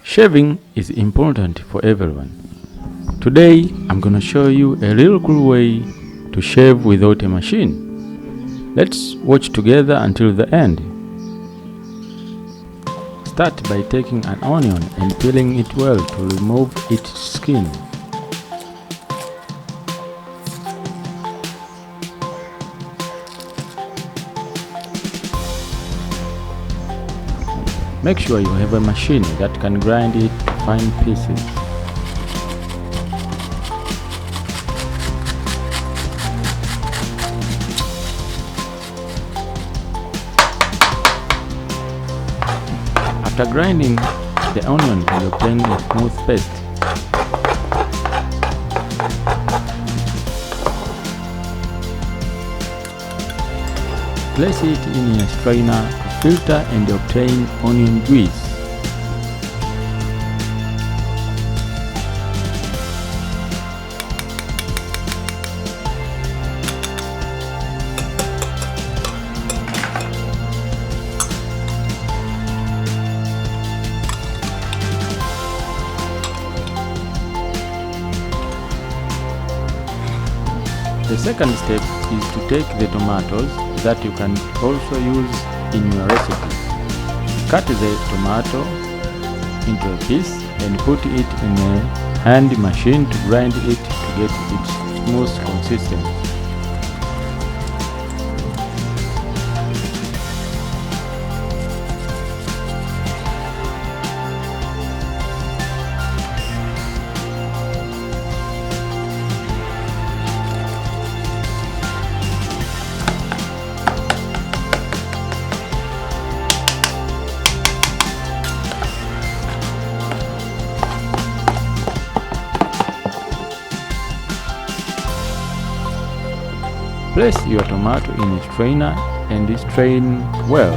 Shaving is important for everyone. Today I'm gonna show you a real cool way to shave without a machine. Let's watch together until the end. Start by taking an onion and peeling it well to remove its skin. Make sure you have a machine that can grind it to fine pieces. After grinding the onion, you obtain a smooth paste. Place it in a strainer to filter and obtain onion juice. The second step is to take the tomatoes that you can also use in your recipe. Cut the tomato into a piece and put it in a hand machine to grind it to get its smooth consistency. Place your tomato in a strainer and strain well.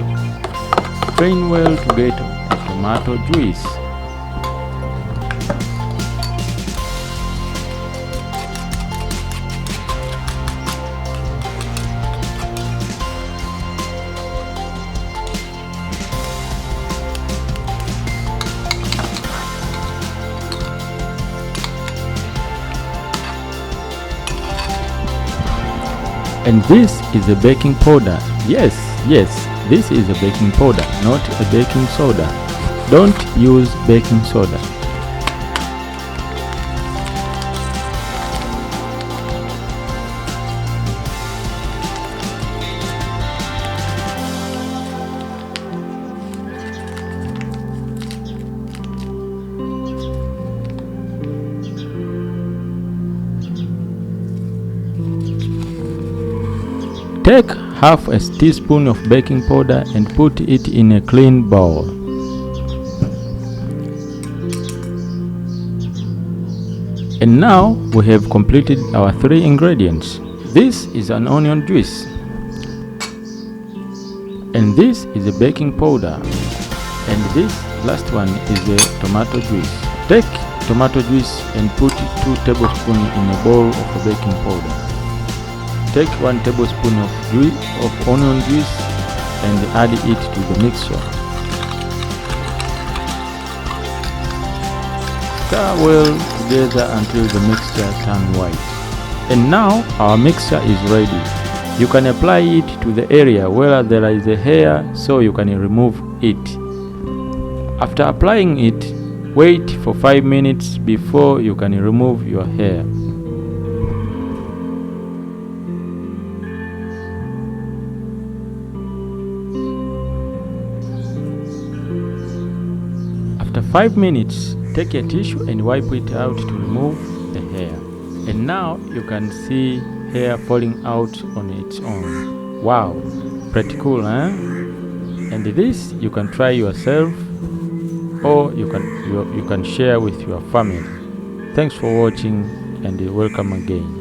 Strain well to get the tomato juice. And this is a baking powder. Yes, this is a baking powder, not a baking soda. Don't use baking soda. Take half a teaspoon of baking powder and put it in a clean bowl. And now we have completed our 3 ingredients. This is an onion juice. And this is a baking powder. And this last one is the tomato juice. Take tomato juice and put 2 tablespoons in a bowl of the baking powder. Take 1 tablespoon of onion juice and add it to the mixture. Stir well together until the mixture turns white. And now our mixture is ready. You can apply it to the area where there is a hair so you can remove it. After applying it, wait for 5 minutes before you can remove your hair. After 5 minutes, take a tissue and wipe it out to remove the hair. And now you can see hair falling out on its own. Wow, pretty cool, huh? And this you can try yourself, or you can share with your family. Thanks for watching and welcome again.